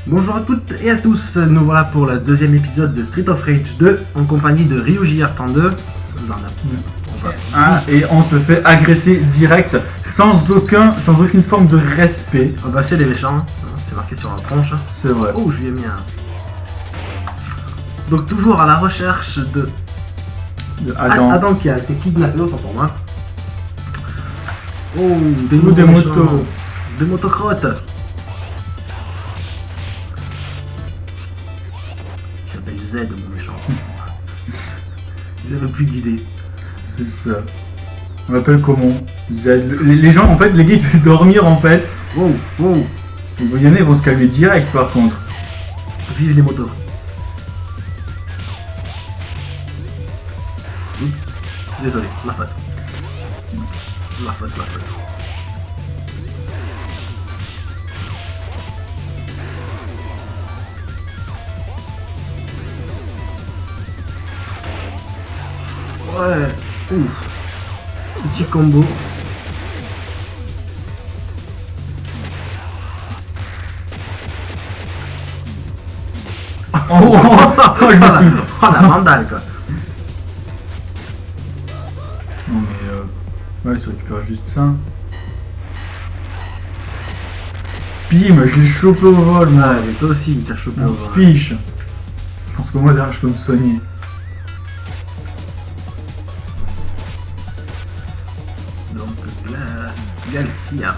Bonjour à toutes et à tous, nous voilà pour le deuxième épisode de Street of Rage 2 en compagnie de RyoJR32. Et on se fait agresser direct sans aucune forme de respect. Ah bah c'est les méchants, c'est marqué sur la tronche. C'est vrai. Oh, je lui ai mis un... Donc toujours à la recherche de Adam. Adam qui a été kidnappé, autant pour moi. Oh, des Ou des méchants. motos. Des motocrottes. Il s'appelle Z, mon méchant. Ils avaient plus d'idées. C'est ça. On l'appelle comment? Z. Les gens, en fait, les gars, ils peuvent dormir, en fait. Wow, wow. Il y en a, ils vont se calmer direct, par contre. Vive les motos. Oups. Désolé, ma faute. Ma faute. Ouais, ouf. Petit combo. Oh, je me suis... Oh la mandale quoi. Non, mais ouais, ça récupère juste ça. Bim, je l'ai chopé au vol, moi. Ouais, et toi aussi, il t'a chopé au vol. Fiche. Je pense que moi, derrière, je peux me soigner. Donc là, Galcia.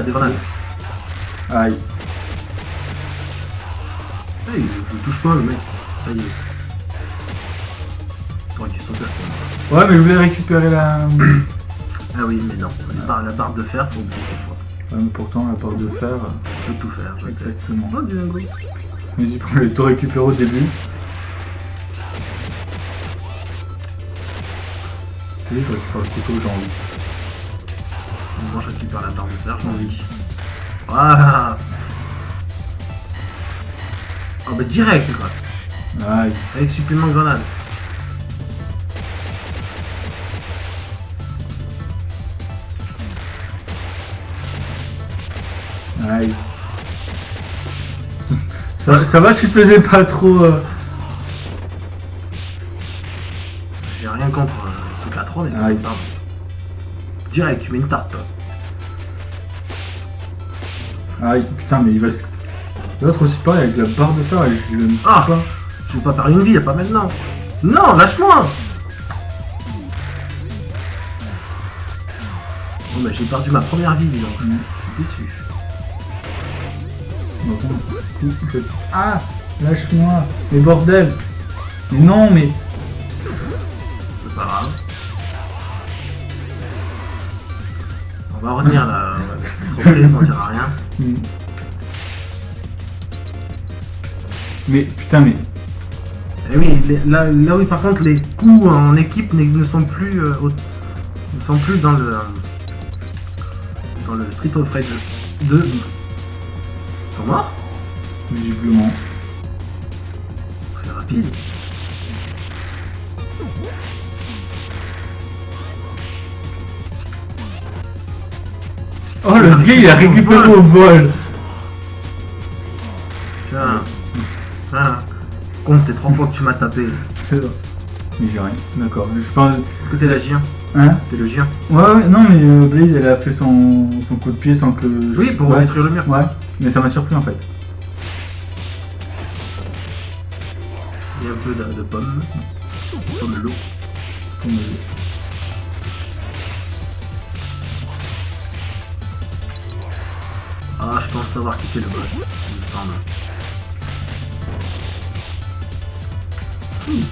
Des grenades. Aïe. Hey, je touche pas le mec. Ça y est. T'aurais dû sauter. Ouais, mais je voulais récupérer la... Ah oui, mais non. La barre de fer, faut oublier des fois. Ouais, mais pourtant, la barre de fer... Je peux tout faire, je sais. Exactement. Oh, du dingo. Mais tu peux les tout récupérer au début. Et je récupère le couteau, j'ai envie. Moi, je récupère la barre de fer, j'ai envie. Voilà. Oh bah direct quoi. Aïe. Avec supplément de grenade. Aïe. Ça va, tu te faisais pas trop... J'ai rien contre toute la trône et Aïe. pardon. Direct, tu mets une tarte toi. Aïe, putain, mais il va se... L'autre aussi pareil, avec la barre de fer, je le Ah pas. Je vais pas perdre une vie, pas maintenant. Non, lâche-moi. Bon bah j'ai perdu ma première vie donc je suis déçu. Ah, lâche-moi. Mais bordel. Mais non, mais... C'est pas grave. On va revenir là. Trop triste, on dira rien. Mais putain, mais... Et oui, là oui par contre les coups en équipe ne sont plus dans le Street of Rage 2. Ils sont morts. Visiblement. C'est rapide. Oh, le gars, il a récupéré au vol. Tiens. Compte tes 3 fois que tu m'as tapé. C'est vrai. Mais j'ai rien. D'accord. Je pense... Est-ce que t'es la Gien? Hein? T'es le Gien? Ouais, non, mais Blaze, elle a fait son coup de pied sans que... Oui, pour ouais. détruire le mur. Ouais, mais ça m'a surpris en fait. Il y a un peu de pommes. Pomme de l'eau. Comme, Ah, je pense savoir qui c'est le boss. Il me semble. Aïe.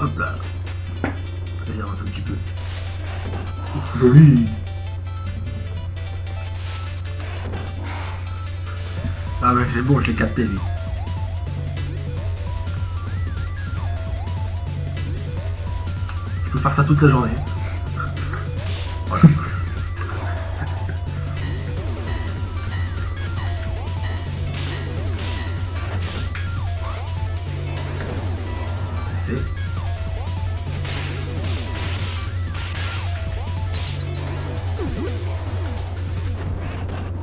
Hop là. Allez, avance un petit peu. Joli. Ah mais c'est bon, je l'ai capté lui. Je peux faire ça toute la journée. fait.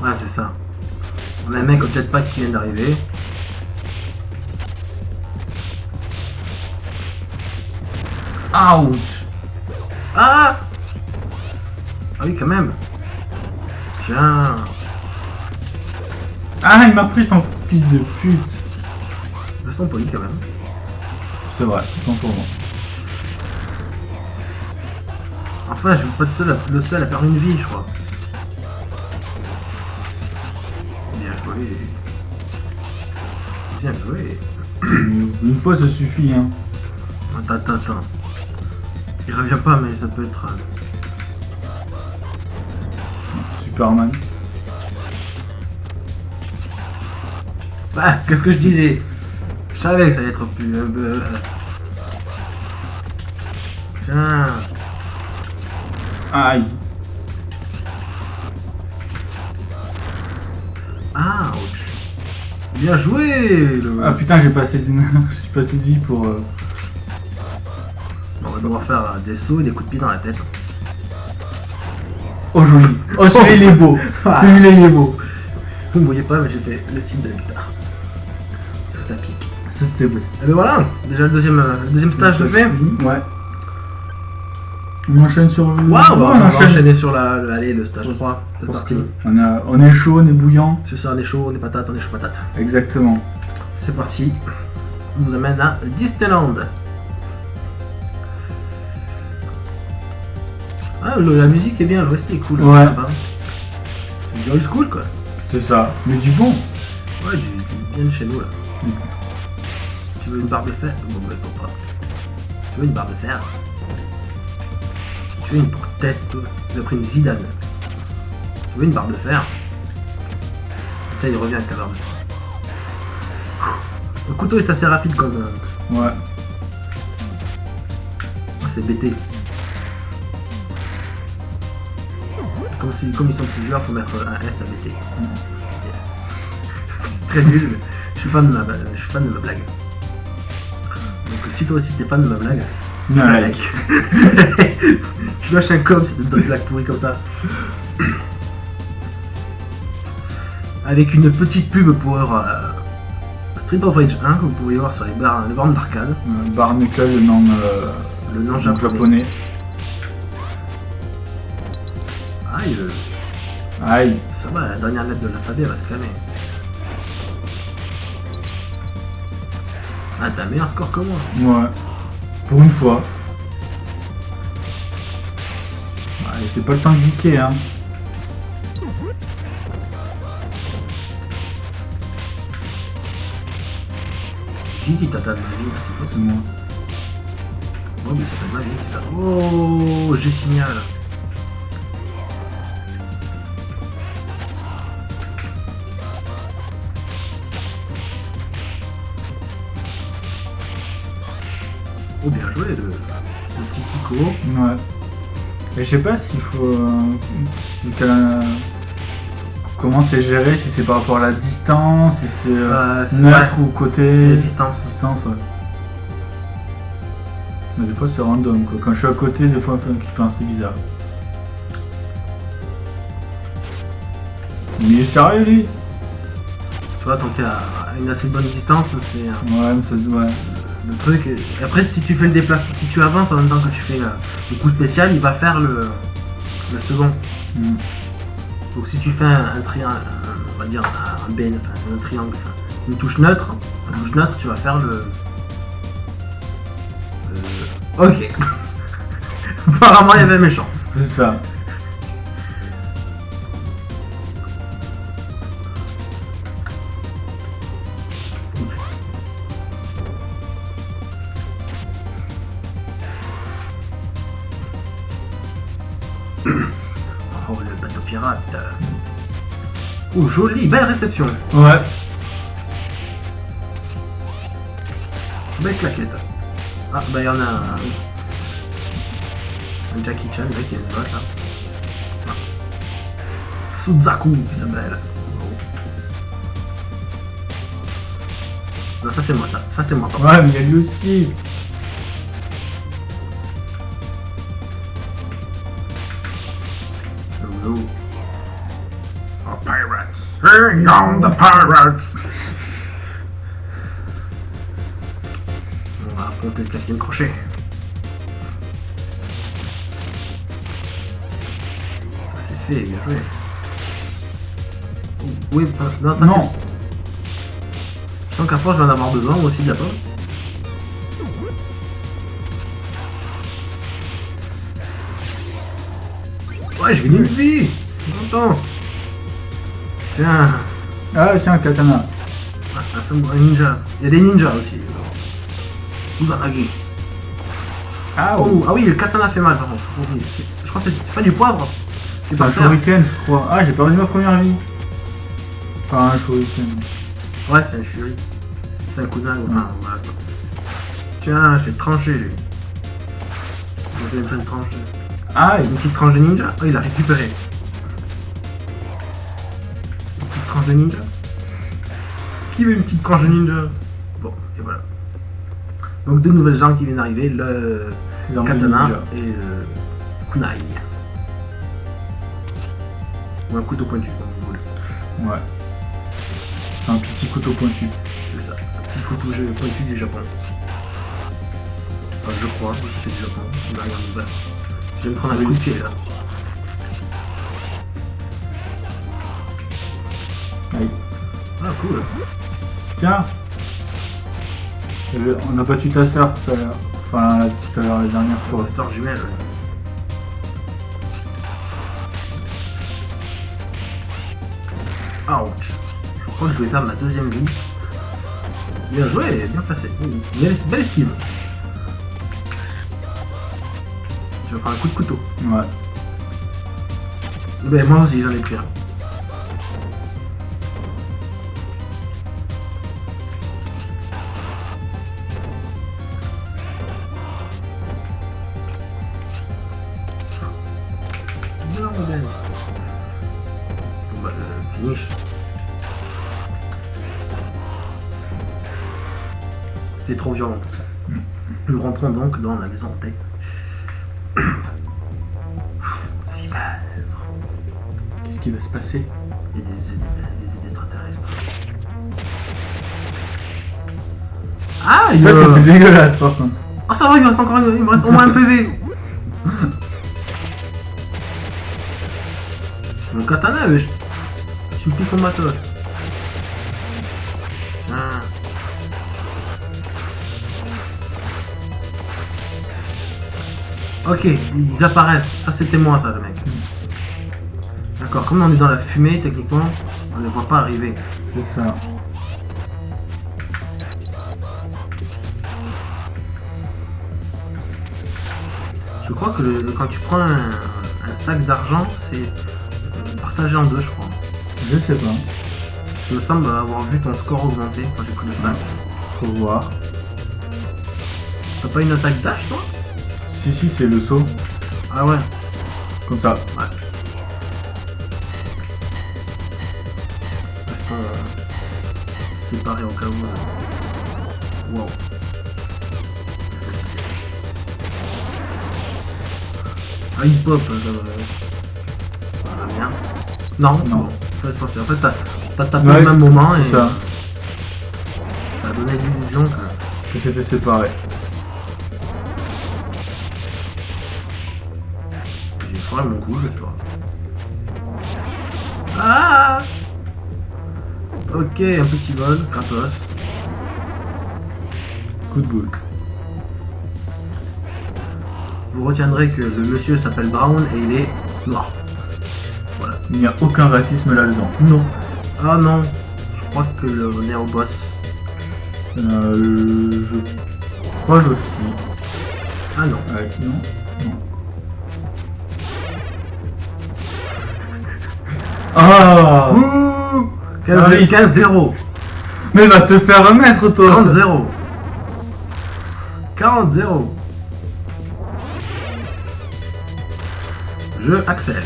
Ouais, c'est ça. On a un mec au jetpack qui vient d'arriver. Ouch! Ah! Ah oui, quand même. Tiens. Ah, il m'a pris ton fils de pute. Restons polis quand même. C'est vrai, tant pour moi. Enfin, je veux pas le seul à perdre une vie, je crois. Bien joué. Bien joué. Une fois, ça suffit, hein. Attends. Il revient pas, mais ça peut être... Superman. Bah, qu'est-ce que je disais? Je savais que ça allait être plus... Tiens. Aïe. Ouch. Bien joué Ah putain, j'ai passé de vie pour... On va devoir faire des sauts et des coups de pied dans la tête. Oh joli. Oh celui-là il est beau. Celui-là il est beau. Vous ne voyez pas, mais j'ai fait le signe de la guitare. Ça pique. Ça c'était beau. Et ben voilà, déjà le deuxième stage de fait. Ouais. On enchaîne sur le... Waouh, on va enchaîne. enchaîner sur le stage 3. C'est Parce parti. que on est chaud, on est bouillant. C'est ça, on est chaud, on est patate, on est chaud patate. Exactement. C'est parti. On nous amène à Disneyland. Ah, la musique est bien, le reste est cool. Ouais. C'est du old school quoi. C'est ça. Mais du bon. Ouais, bien de chez nous là. Tu veux une barre de fer? Bon, bah, faut pas. Tu veux une barre de fer? Tu veux une tête? J'ai pris une Zidane. Tu veux une barre de fer? Ça, il revient avec la barre de fer. Le couteau est assez rapide comme. Ouais. C'est BT. Comme ils sont plusieurs, faut mettre un S à BT. Yes. C'est très nul, mais je suis fan de ma blague. Donc si toi aussi t'es fan de ma blague, Non, un là, like. Je lâche un com, c'est une blague pourrie comme ça. Avec une petite pub pour Street of Rage 1 que vous pouvez voir sur les bornes d'arcade. Barnacle, Le nom japonais. Aïe, Aïe. ça va, la dernière lettre de l'alphabet va se calmer. Ah, t'as un meilleur score que moi. Ouais. Pour une fois. Ouais, c'est pas le temps de geeker, hein. Qui dit t'as ta vie, c'est quoi? C'est moi. Oh, mais ça fait ma vie, c'est ça. Oh, j'ai signal. Oh, bien joué, le petit Pico. Ouais. Mais je sais pas s'il faut... comment c'est géré, si c'est par rapport à la distance, si c'est neutre ou côté... C'est distance. Distance, ouais. Mais des fois c'est random quoi. Quand je suis à côté, des fois c'est bizarre. Mais il est sérieux lui? Tu vois, tant qu'à une assez bonne distance, c'est Ouais, mais ça se voit. le truc. Et après, si tu fais le déplacement, si tu avances en même temps que tu fais le coup spécial, il va faire le second. Mm. Donc si tu fais un triangle, on va dire un B, enfin, un triangle, enfin, une touche neutre, tu vas faire le... Ok. Apparemment il y avait un méchant. C'est ça. Oh le bateau pirate. Oh joli, belle réception. Ouais. Belle claquette. Ah bah il y en a un Jackie Chan, le mec qui est ce gosse là. Ah. Suzaku qui s'appelle. Oh. Non ça c'est moi ça. Ça c'est moi pardon. Ouais, mais il y a lui aussi. nous. Oh, pirates! Bring on the pirates! On va affronter le 4ème crochet. Ça c'est fait, bien joué. Oh, oui, non, ça Non. Je sens qu'après je vais en avoir besoin moi aussi de la pomme. Ouais, j'ai gagné une vie! Je suis content! Tiens! Ah tiens, katana. Un ninja. Il y a des ninjas aussi. Uzanagi. Ah, Oh, ah oui, le katana fait mal par contre. Je crois que c'est pas du poivre. c'est un shuriken, je crois. Ah, j'ai perdu ma première vie. Enfin, un shuriken. Ouais, c'est un shuri. C'est un kunai. Enfin, voilà. Tiens, j'ai tranché lui. J'ai fait une tranche. Ah, Une petite tranche de ninja. Oh, il a récupéré. Une petite tranche de ninja. Qui veut une petite tranche de ninja? Bon, et voilà. Donc deux nouvelles armes qui viennent d'arriver, le katana et le kunai. Ou un couteau pointu, comme vous voulez. Ouais. C'est un petit couteau pointu. C'est ça, un petit couteau pointu du Japon. Enfin, je crois que c'est du Japon. On va regarder ouvert. Je vais me prendre un coup de pied là. Aïe. Ah, cool. Tiens. On a battu ta sœur tout à l'heure. Enfin, tout à l'heure, la dernière fois. Sort jumelle. Ouch. Je crois que je vais perdre ma deuxième vie. Bien joué, bien placé. Belle esquive. Je vais prendre un coup de couteau. Ouais. Ben moi aussi j'en ai pris un. Non, ben. On va le finish. C'était trop violent. Nous rentrons donc dans la maison hantée. Qu'est-ce qui va se passer? Il y a des extraterrestres. Ah, Ça, c'était dégueulasse par contre. Oh, ça va, il me reste encore il me reste au moins un PV. Mon katana, wesh. Tu me piques ton matos. Tiens. Ok, ils apparaissent. Ça, c'était moi, ça, le mec. D'accord, comme on est dans la fumée, techniquement, on ne les voit pas arriver. C'est ça. Je crois que quand tu prends un sac d'argent, c'est partagé en deux, je crois. Je sais pas. Il me semble avoir vu ton score augmenter quand j'ai pris le sac. Faut voir. T'as pas une attaque dash, toi? Si, c'est le saut. Ah ouais. Comme ça. Ouais. Restons séparés au cas où. Wow. Ah, il pop, ça va bien. Non, Non. Ça, je pense que en fait, t'as tapé Ouais, au même moment et c'est ça. ça a donné l'illusion que. Que c'était séparé. J'ai foiré mon coup, je sais pas. Ah! Ok, un petit vol, gratos. Coup de boule. Vous retiendrez que le monsieur s'appelle Brown et il est noir. Voilà. Il n'y a aucun racisme là-dedans. Non. Ah non. Je crois que on est au boss. Je crois aussi. Ah non. Ouais, non. Ah, Ouh, Ah oui, 15-0. mais va te faire remettre toi. 30-0. 40-0. Je accélère.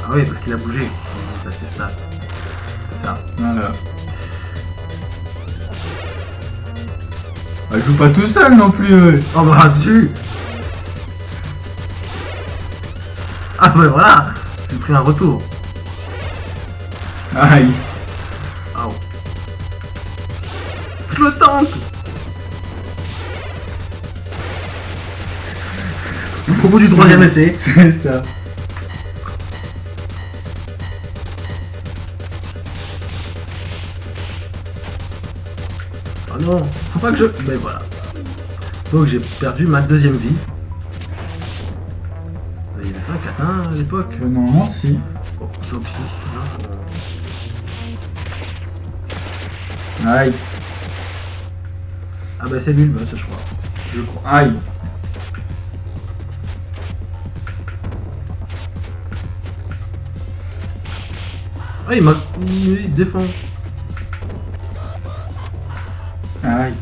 Ah oui, parce qu'il a bougé. La testasse. C'est ça. Voilà. Elle joue pas tout seul non plus. Oh bah, su. Ah, ben voilà, j'ai pris un retour. Aïe. Ah oh. Je le tente. Au bout du troisième essai. C'est ça. Oh non, faut pas que je... Mais voilà. Donc j'ai perdu ma deuxième vie. Il y avait pas un catin à l'époque. Non, si. Bon, donc si. Aïe. Ah bah c'est nul, bah, ça je crois. Je crois. Aïe. Ah il se défend. Aïe.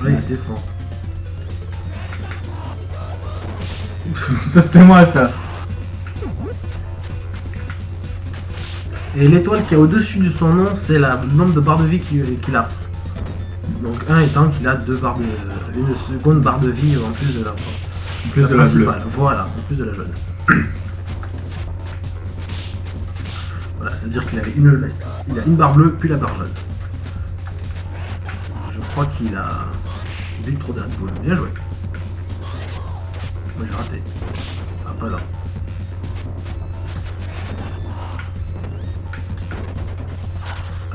Ouais, il se défend. Ça c'était moi ça. Et l'étoile qui est au-dessus de son nom, c'est le nombre de barres de vie qu'il a. Donc 1 étant qu'il a une seconde barre de vie en plus de la Plus de la bleue. principale. Voilà, en plus de la jaune. Voilà, c'est-à-dire qu'il avait il a une barre bleue puis la barre jaune. Je crois qu'il a vu trop de Red Bull. Bien joué. Moi j'ai raté. Ah pas là.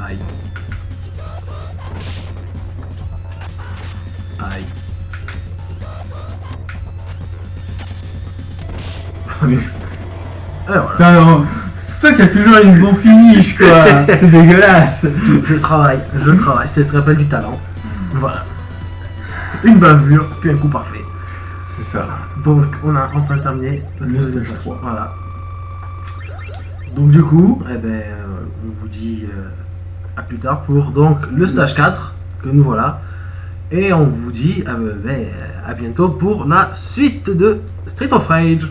Aïe. Aïe. Alors voilà. Putain, non. C'est toi qui as toujours une bonne finish quoi. C'est dégueulasse. Je travaille, ça se rappelle du talent. Voilà. Une bavure, puis un coup parfait. C'est ça. Donc on a enfin terminé Le stage 3. Voilà. Donc du coup, eh ben, on vous dit à plus tard pour donc le stage 4 que nous voilà. Et on vous dit à bientôt pour la suite de Street of Rage.